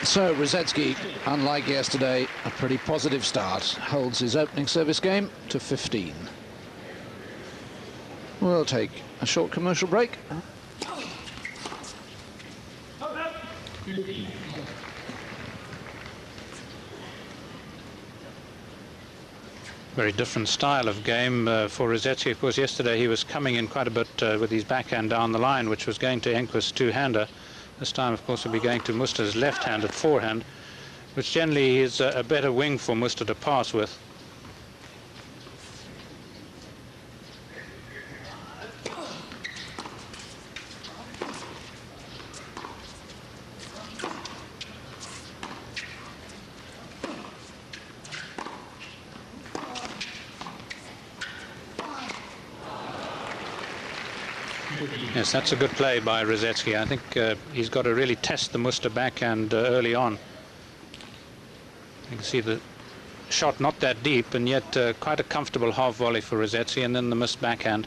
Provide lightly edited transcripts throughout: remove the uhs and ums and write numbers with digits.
So rusedski, unlike yesterday, a pretty positive start. Holds his opening service game to 15. We'll take a short commercial break. Very different style of game for rusedski. Of course, yesterday he was coming in quite a bit with his backhand down the line, which was going to Enquist's two-hander. This time, of course, he'll be going to Muster's left-handed forehand, which generally is a better wing for Muster to pass with. Yes, that's a good play by rusedski. I think he's got to really test the Muster backhand early on. You can see the shot not that deep, and yet quite a comfortable half volley for rusedski, and then the missed backhand.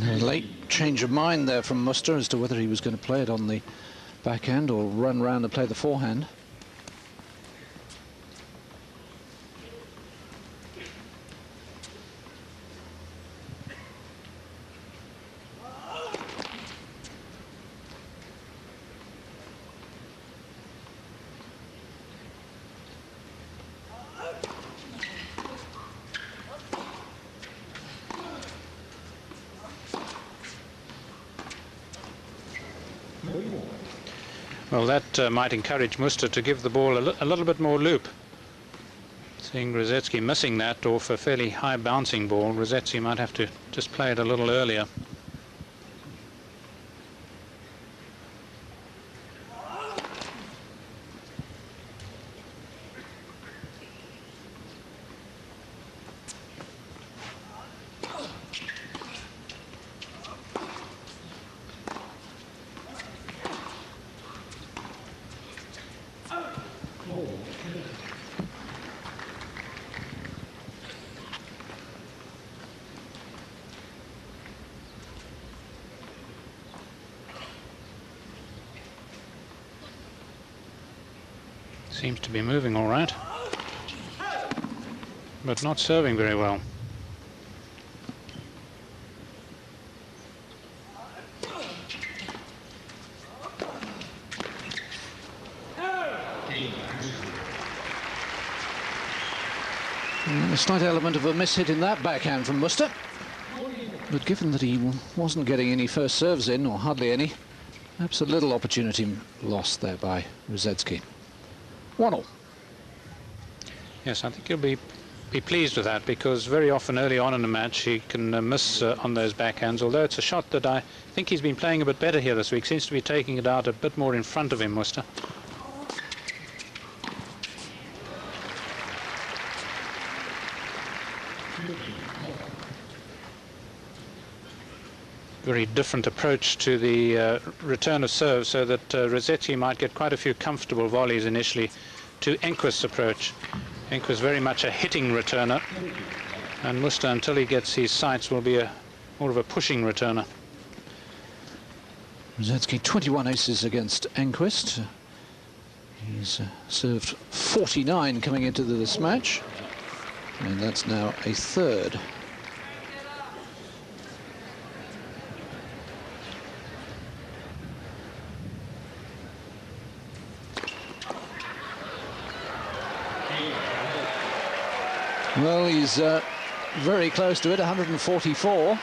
A late change of mind there from Muster as to whether he was going to play it on the backhand or run round and play the forehand. Well, that might encourage Muster to give the ball a little bit more loop. Seeing rusedski missing that off a fairly high bouncing ball, rusedski might have to just play it a little earlier. Seems to be moving all right, but not serving very well. A slight element of a miss-hit in that backhand from Muster. But given that he wasn't getting any first serves in, or hardly any, perhaps a little opportunity lost there by rusedski. 1-all. Yes, I think he'll be pleased with that, because very often early on in the match he can miss on those backhands, although it's a shot that I think he's been playing a bit better here this week. Seems to be taking it out a bit more in front of him, Muster. Very different approach to the return of serve, so that rusedski might get quite a few comfortable volleys initially to Enquist's approach. Enquist very much a hitting returner, and Muster, until he gets his sights, will be more of a pushing returner. rusedski 21 aces against Enquist. He's served 49 coming into this match, and that's now a third. Well, he's very close to it, 144.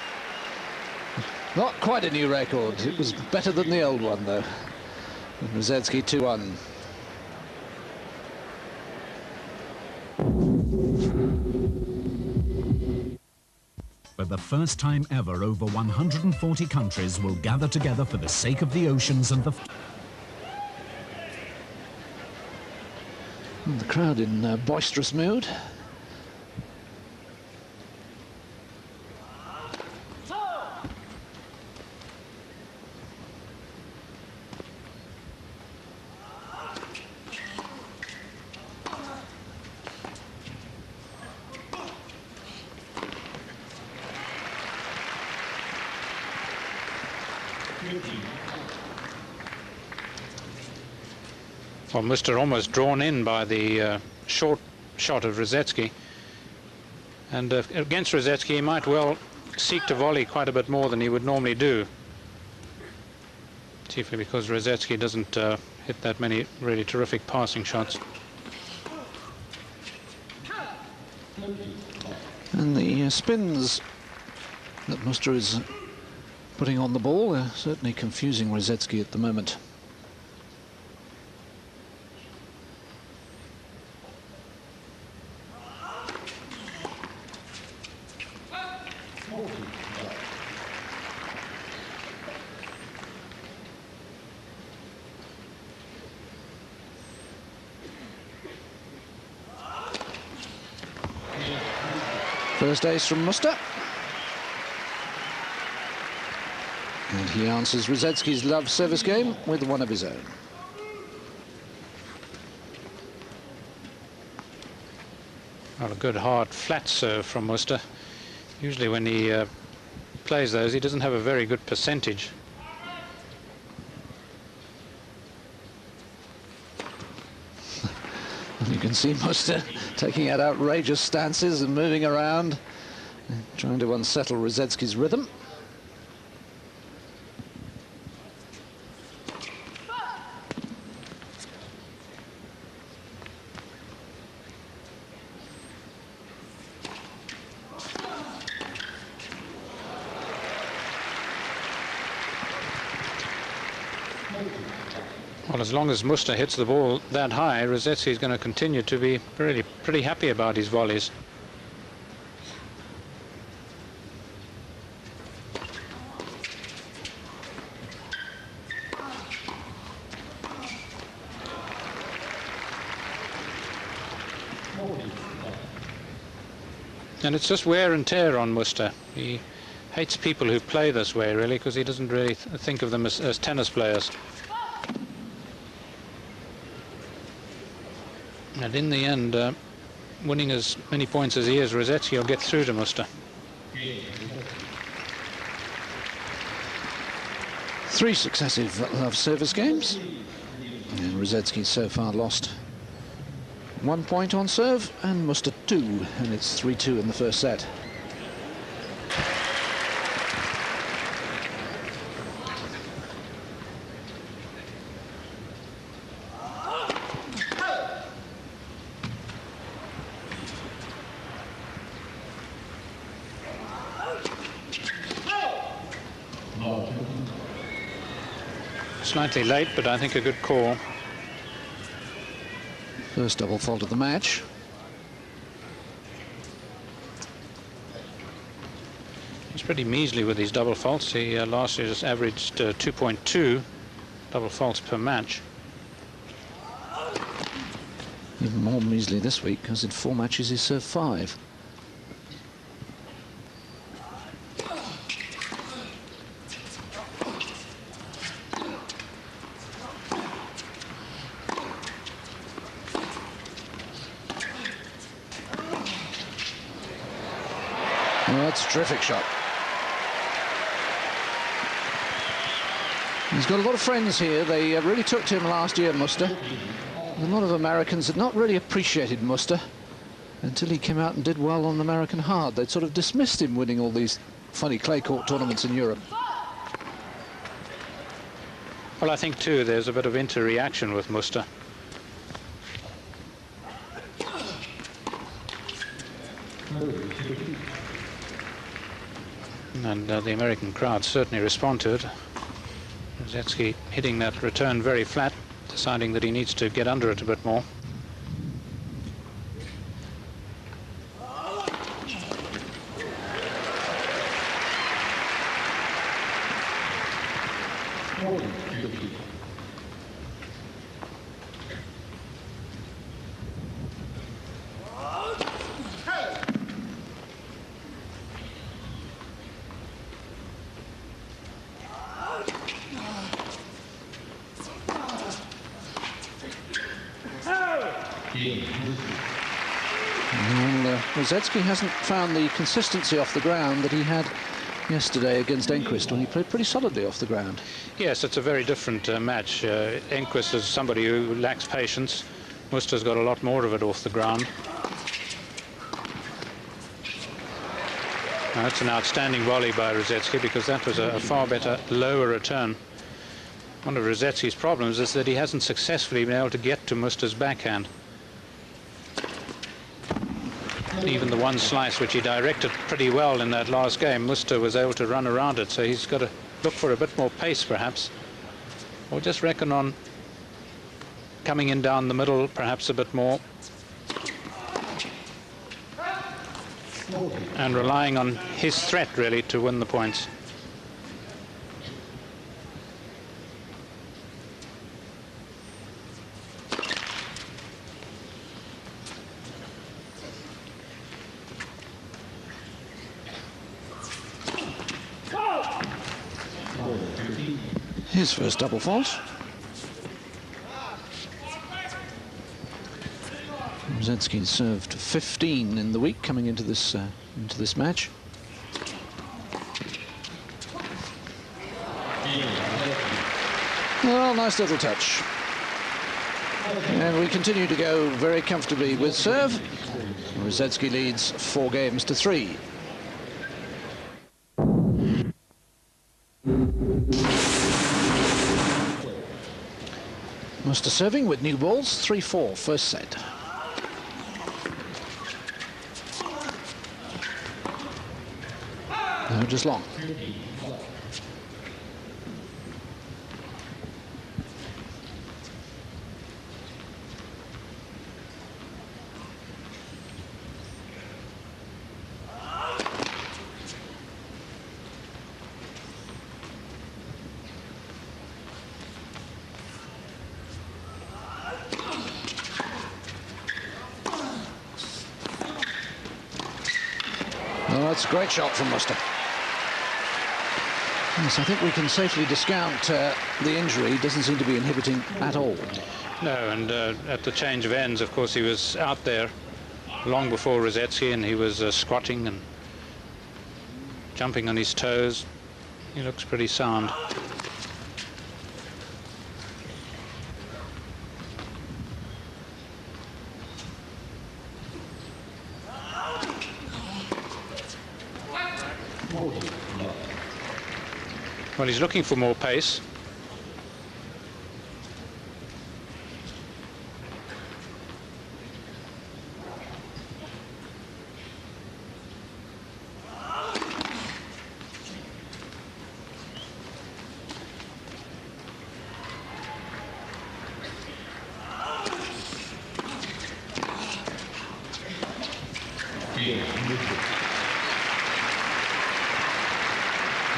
Not quite a new record. It was better than the old one, though. rusedski 2-1. For the first time ever, over 140 countries will gather together for the sake of the oceans and the... And the crowd in boisterous mood. Well, Muster almost drawn in by the short shot of rusedski. And against rusedski, he might well seek to volley quite a bit more than he would normally do. Chiefly because rusedski doesn't hit that many really terrific passing shots. And the spins that Muster is putting on the ball are certainly confusing rusedski at the moment. First ace from Muster. And he answers rusedski's love service game with one of his own. Well, a good hard flat serve from Muster. Usually when he plays those, he doesn't have a very good percentage. You can see Muster taking out outrageous stances and moving around, trying to unsettle rusedski's rhythm. Well, as long as Muster hits the ball that high, rusedski is going to continue to be really pretty happy about his volleys. And it's just wear and tear on Muster. He hates people who play this way, really, because he doesn't really think of them as tennis players. And in the end, winning as many points as he is, rusedski will get through to Muster. 3 successive love service games. And rusedski so far lost 1 point on serve, and Muster 2, and it's 3-2 in the first set. Slightly late, but I think a good call. First double fault of the match. He's pretty measly with his double faults. He last year just averaged 2.2 double faults per match. Even more measly this week, because in 4 matches he's served 5. Well, that's a terrific shot. He's got a lot of friends here. They really took to him last year, Muster. A lot of Americans had not really appreciated Muster until he came out and did well on American hard. They'd sort of dismissed him winning all these funny clay court tournaments in Europe. Well, I think too there's a bit of inter-reaction with Muster. And the American crowd certainly respond to it. rusedski hitting that return very flat, deciding that he needs to get under it a bit more. Rusedski hasn't found the consistency off the ground that he had yesterday against Enquist when he played pretty solidly off the ground. Yes, it's a very different match. Enquist is somebody who lacks patience. Muster's got a lot more of it off the ground. Now, that's an outstanding volley by Rusedski, because that was a far better lower return. One of Rusedski's problems is that he hasn't successfully been able to get to Muster's backhand. Even the one slice which he directed pretty well in that last game, Muster was able to run around it, so he's got to look for a bit more pace perhaps, or just reckon on coming in down the middle perhaps a bit more, and relying on his threat really to win the points. His first double fault. Rusedski served 15 in the week coming into this match. Well, nice little touch. And we continue to go very comfortably with serve. Rusedski leads 4 games to 3. Muster serving with new balls, 3-4, first set. No, just long. Well, that's a great shot from Muster. Yes, I think we can safely discount the injury. Doesn't seem to be inhibiting at all. No, and at the change of ends, of course, he was out there long before Rusedski, and he was squatting and jumping on his toes. He looks pretty sound. Well, he's looking for more pace.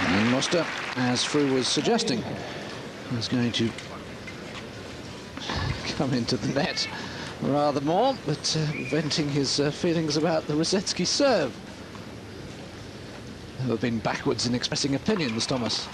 And Muster, as Frew was suggesting, is going to come into the net rather more, but venting his feelings about the Rusedski serve. Who have been backwards in expressing opinions, Thomas.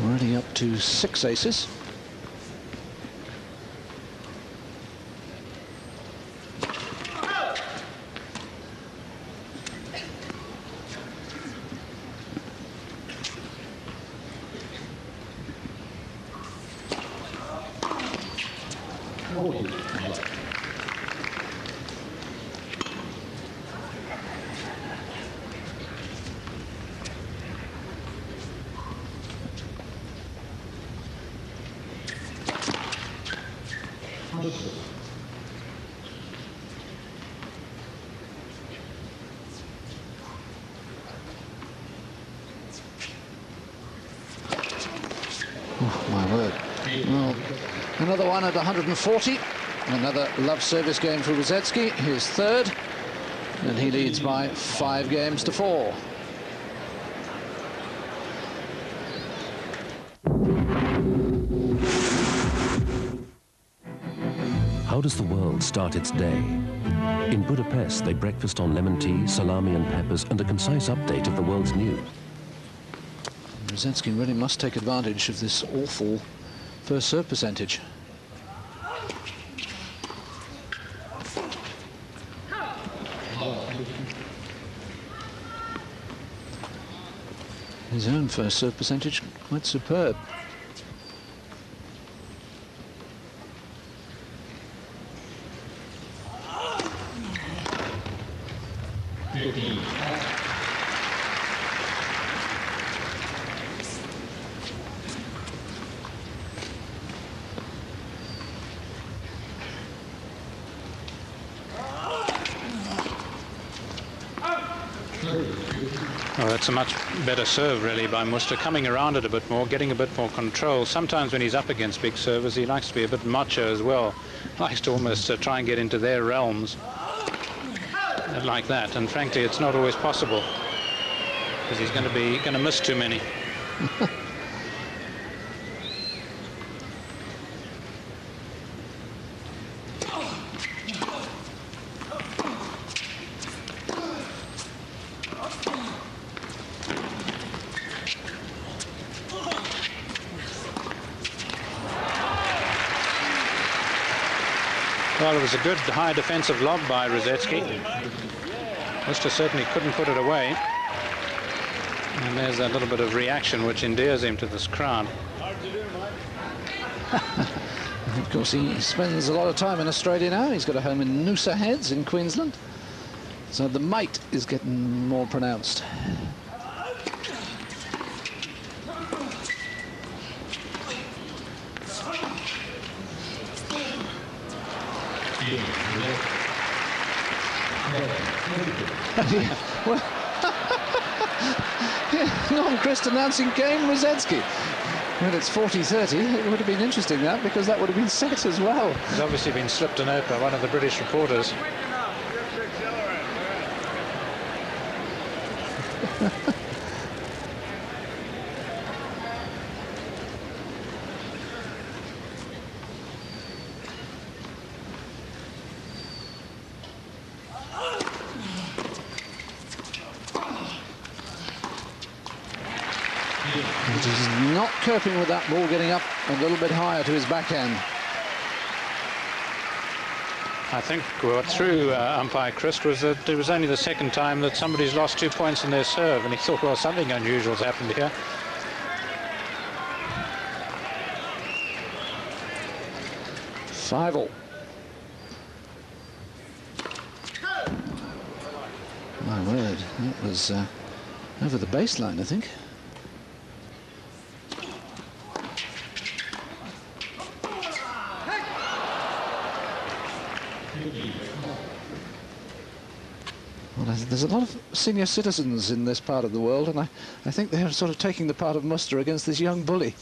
Already up to 6 aces. Oh, my word. Well, another one at 140. Another love service game for Rusedski, his third. And he leads by 5 games to 4. How does the world start its day? In Budapest, they breakfast on lemon tea, salami and peppers, and a concise update of the world's news. Rusedski really must take advantage of this awful first serve percentage. His own first serve percentage quite superb. Well, that's a much better serve, really, by Muster, coming around it a bit more, getting a bit more control. Sometimes when he's up against big servers, he likes to be a bit macho as well. Likes to almost try and get into their realms like that. And frankly, it's not always possible because he's going to miss too many. Well, it was a good high defensive lob by Rusedski. Muster certainly couldn't put it away. And there's a little bit of reaction which endears him to this crowd. Of course, he spends a lot of time in Australia now. He's got a home in Noosa Heads in Queensland. So the might is getting more pronounced. Well, non-Chris announcing game Rusedski. Well, it's 40-30. It would have been interesting, that, because that would have been set as well. He's obviously been slipped a note by one of the British reporters. He's not coping with that ball getting up a little bit higher to his backhand. I think what threw umpire Christ was that it was only the second time that somebody's lost 2 points in their serve, and he thought, well, something unusual's happened here. Five-all. My word, that was over the baseline, I think. Well, there's a lot of senior citizens in this part of the world, and I think they're sort of taking the part of Muster against this young bully.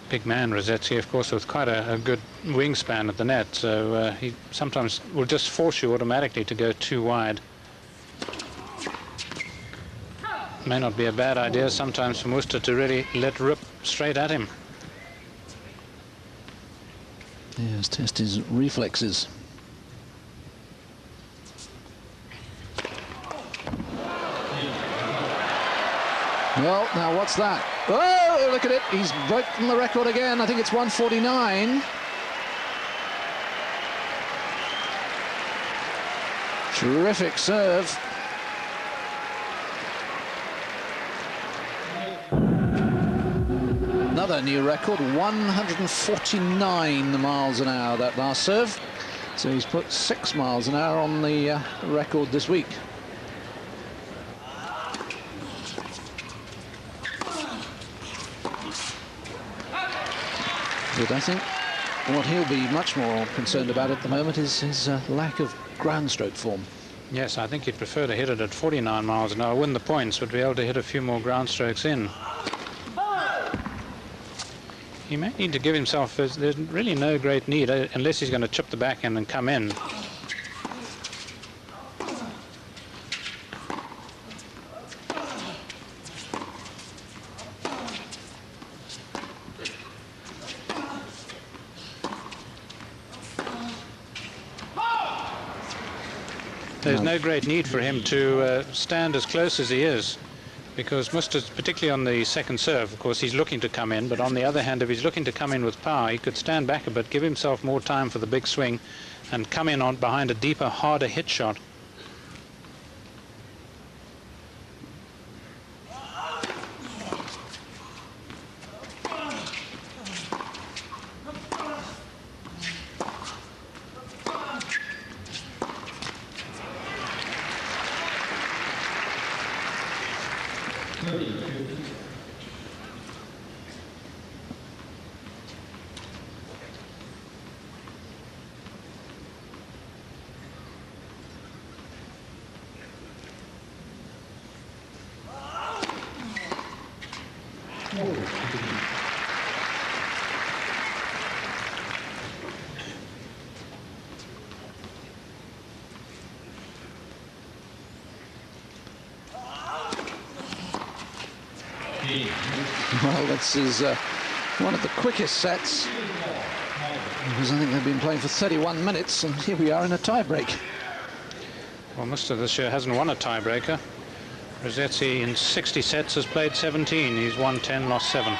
Big man, Rusedski, of course, with quite a good wingspan at the net, so he sometimes will just force you automatically to go too wide. May not be a bad idea sometimes for Muster to really let rip straight at him. Yes, test his reflexes. Well, now what's that? Oh, look at it. He's broken the record again. I think it's 149. Terrific serve. Another new record, 149 miles an hour, that last serve. So he's put 6 miles an hour on the record this week. But I think what he'll be much more concerned about at the moment is his lack of ground stroke form. Yes, I think he'd prefer to hit it at 49 miles an hour, win the points, but be able to hit a few more ground strokes in. He may need to give himself, there's really no great need, unless he's going to chip the backhand and come in. There's no great need for him to stand as close as he is, because Muster's, particularly on the second serve, of course, he's looking to come in, but on the other hand, if he's looking to come in with power, he could stand back a bit, give himself more time for the big swing, and come in on behind a deeper, harder hit shot. Well, this is one of the quickest sets, because I think they've been playing for 31 minutes, and here we are in a tiebreak. Well, Muster this year hasn't won a tiebreaker. Rusedski in 60 sets has played 17. He's won 10, lost 7.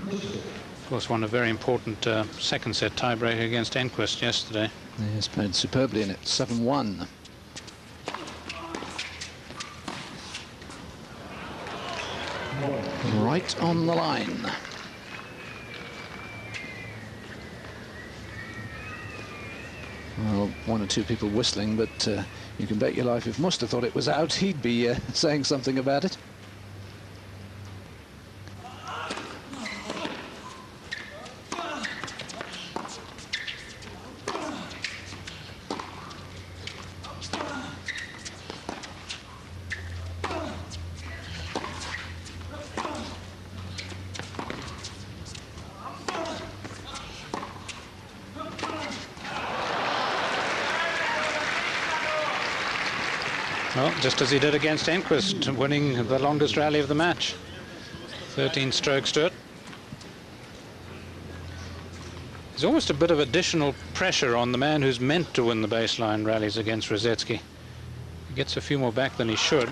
Of course, won a very important second set tiebreaker against Enquist yesterday. He's played superbly in it, 7-1. Right on the line. Well, one or two people whistling, but you can bet your life if Muster thought it was out, he'd be saying something about it. Well, just as he did against Enquist, winning the longest rally of the match. 13 strokes to it. There's almost a bit of additional pressure on the man who's meant to win the baseline rallies against Rusedski. He gets a few more back than he should.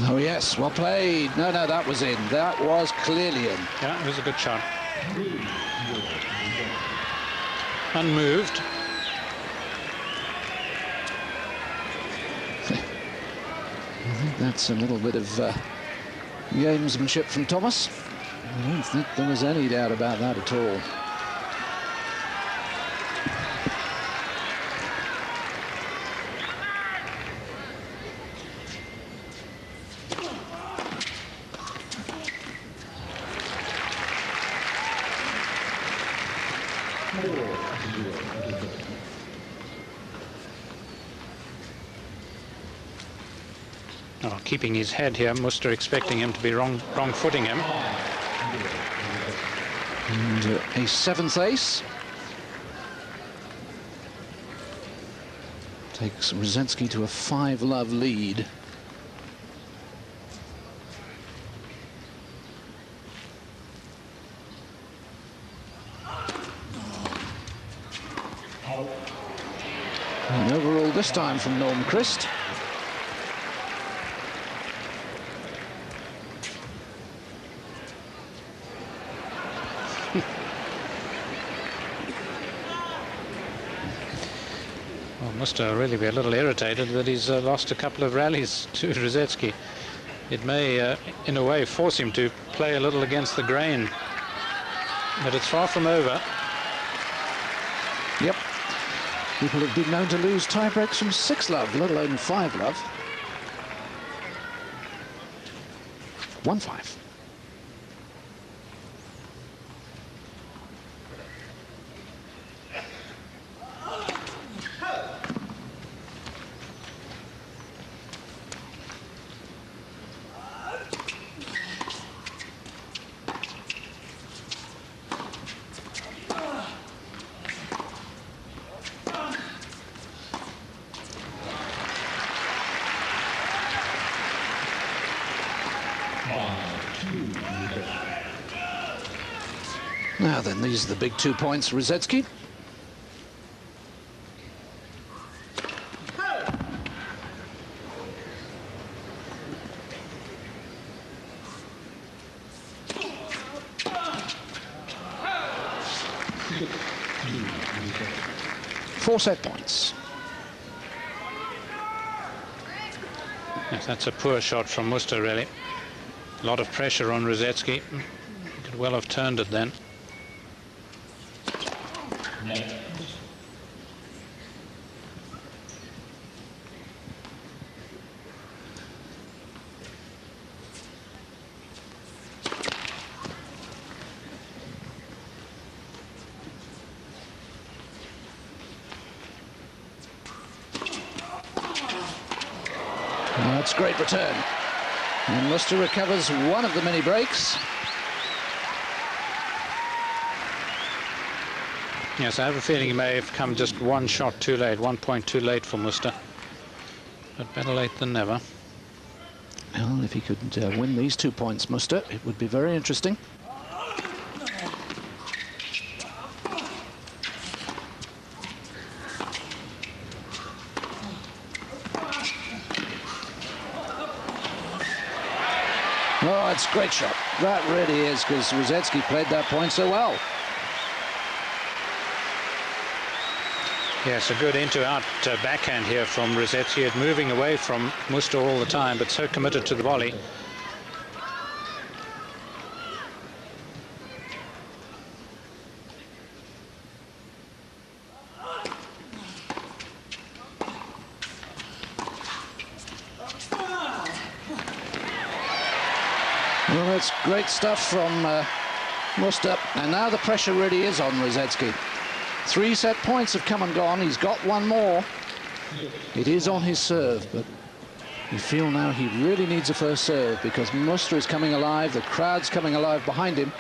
Oh yes, well played. No, that was in. That was clearly in. Yeah, it was a good shot. Unmoved. I think that's a little bit of gamesmanship from Thomas. I don't think there was any doubt about that at all. Oh, keeping his head here, Muster expecting him to be wrong-footing him. And a seventh ace. Takes Rusedski to a 5-love lead. And overall this time from Norm Christ. Well, Muster really be a little irritated that he's lost a couple of rallies to Rusedski. It may, in a way, force him to play a little against the grain. But it's far from over. Yep. People have been known to lose tie breaks from 6-love, let alone 5-love. 1-5. Now then, these are the big 2 points, rusedski. Four set points. Yes, that's a poor shot from Muster, really. A lot of pressure on rusedski. He could well have turned it then. That's a great return. And Muster recovers one of the many breaks. Yes, I have a feeling he may have come just one shot too late, 1 point too late for Muster. But better late than never. Well, if he could win these 2 points, Muster, it would be very interesting. Oh, that's a great shot. That really is, because rusedski played that point so well. Yes, a good into-out backhand here from rusedski, moving away from Muster all the time, but so committed to the volley. Well, that's great stuff from Muster, and now the pressure really is on rusedski. 3 set points have come and gone. He's got one more. It is on his serve, but you feel now he really needs a first serve, because Muster is coming alive, the crowd's coming alive behind him.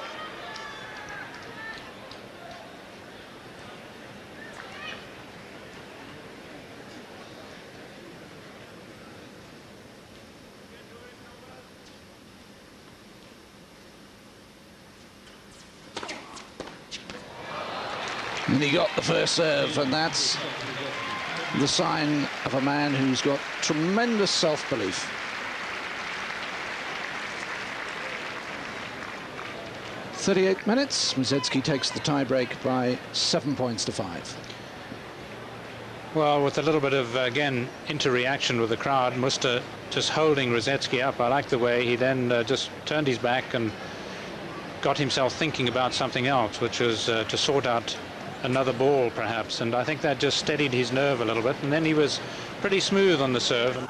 And he got the first serve, and that's the sign of a man who's got tremendous self-belief. .38 minutes, rusedski takes the tie-break by 7 points to 5. Well, with a little bit of, again, inter-reaction with the crowd, Muster just holding rusedski up. I like the way he then just turned his back and got himself thinking about something else, which was to sort out another ball, perhaps, and I think that just steadied his nerve a little bit, and then he was pretty smooth on the serve.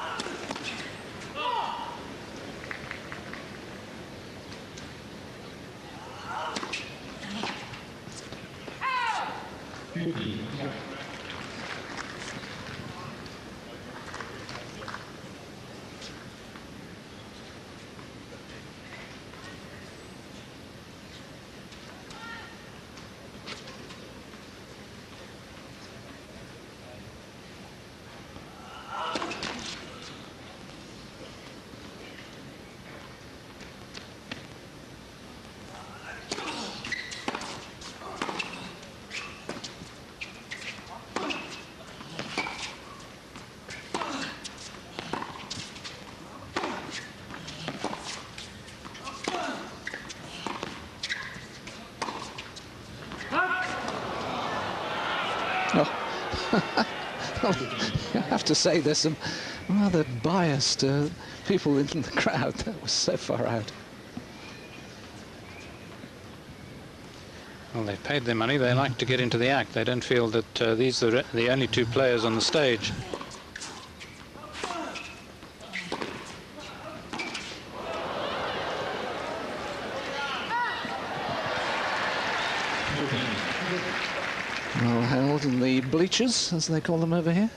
I have to say, there's some rather biased people in the crowd. That was so far out. Well, Well, they've paid their money. They like to get into the act. They don't feel that these are the only two players on the stage. Well held in the bleachers, as they call them over here.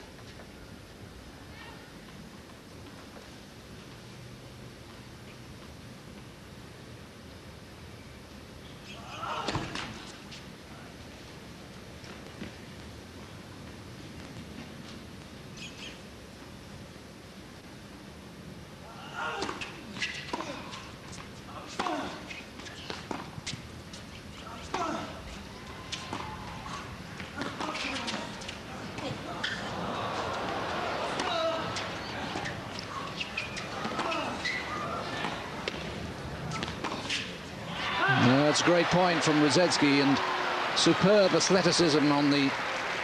That's a great point from Rusedski, and superb athleticism on the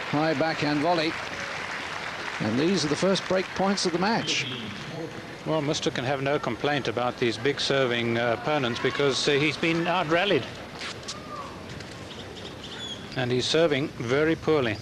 high backhand volley. And these are the first break points of the match. Well, Muster can have no complaint about these big serving opponents, because he's been out-rallied. And he's serving very poorly.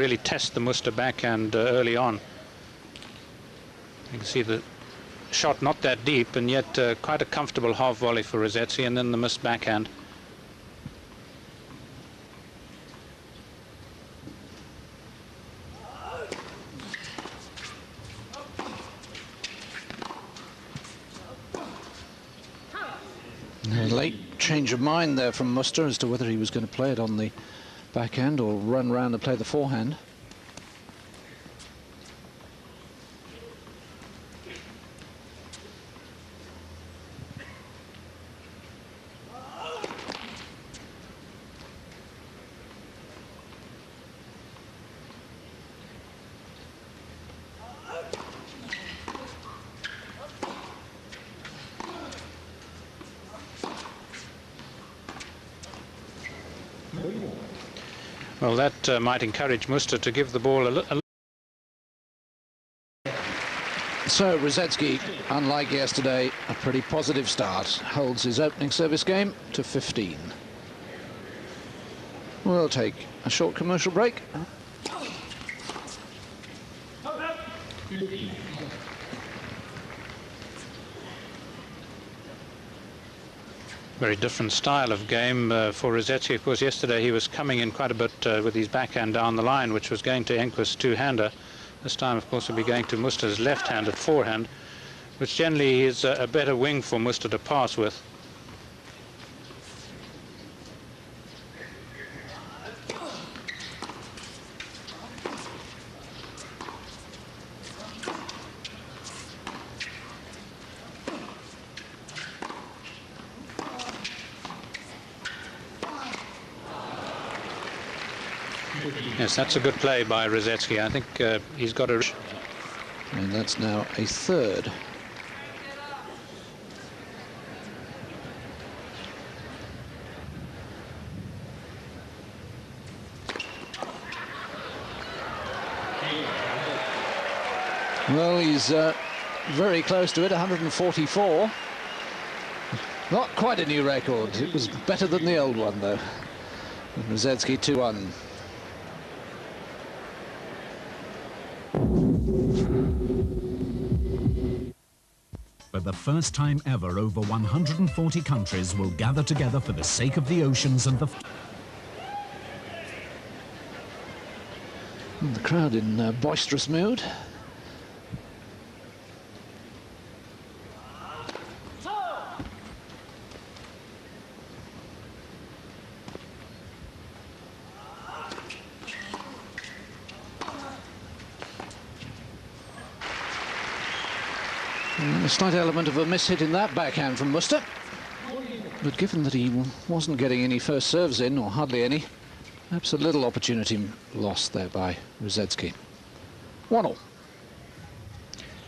really test the Muster backhand early on. You can see the shot not that deep, and yet quite a comfortable half volley for rusedski, and then the missed backhand. A late change of mind there from Muster as to whether he was going to play it on the backhand or run round and play the forehand. Well, that might encourage Muster to give the ball a So rusedski, unlike yesterday, a pretty positive start. Holds his opening service game to 15. We'll take a short commercial break. Very different style of game for rusedski. Of course, yesterday he was coming in quite a bit with his backhand down the line, which was going to Enquist's two-hander. This time, of course, will be going to Muster's left-handed forehand, which generally is a better wing for Muster to pass with. Yes, that's a good play by rusedski. I think he's got a... And that's now a third. Well, he's very close to it, 144. Not quite a new record. It was better than the old one, though. rusedski 2-1. For the first time ever, over 140 countries will gather together for the sake of the oceans and the... And the crowd in boisterous mood. A slight element of a miss-hit in that backhand from Muster. But given that he wasn't getting any first serves in, or hardly any, perhaps a little opportunity lost there by rusedski. 1-1.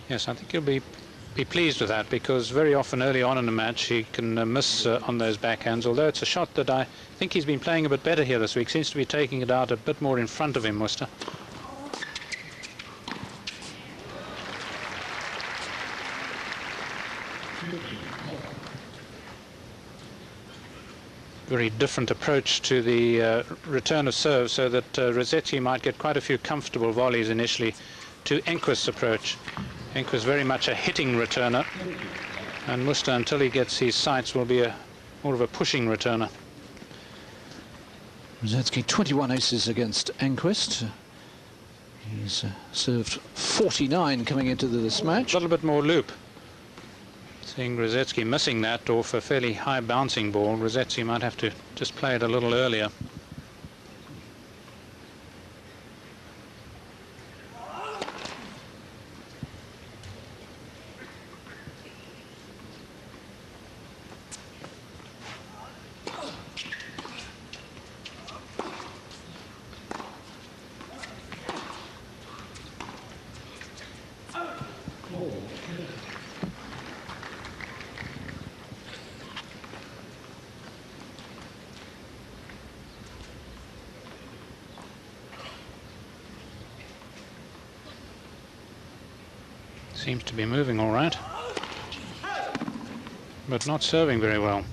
Yes, I think he'll be pleased with that, because very often early on in the match he can miss on those backhands, although it's a shot that I think he's been playing a bit better here this week. Seems to be taking it out a bit more in front of him, Muster. Very different approach to the return of serve, so that rusedski might get quite a few comfortable volleys initially to Enquist's approach. Enquist very much a hitting returner, and Muster, until he gets his sights, will be more of a pushing returner. rusedski 21 aces against Enquist. He's served 49 coming into this match. A little bit more loop. Seeing rusedski missing that off a fairly high bouncing ball, rusedski might have to just play it a little earlier. Seems to be moving all right, but not serving very well.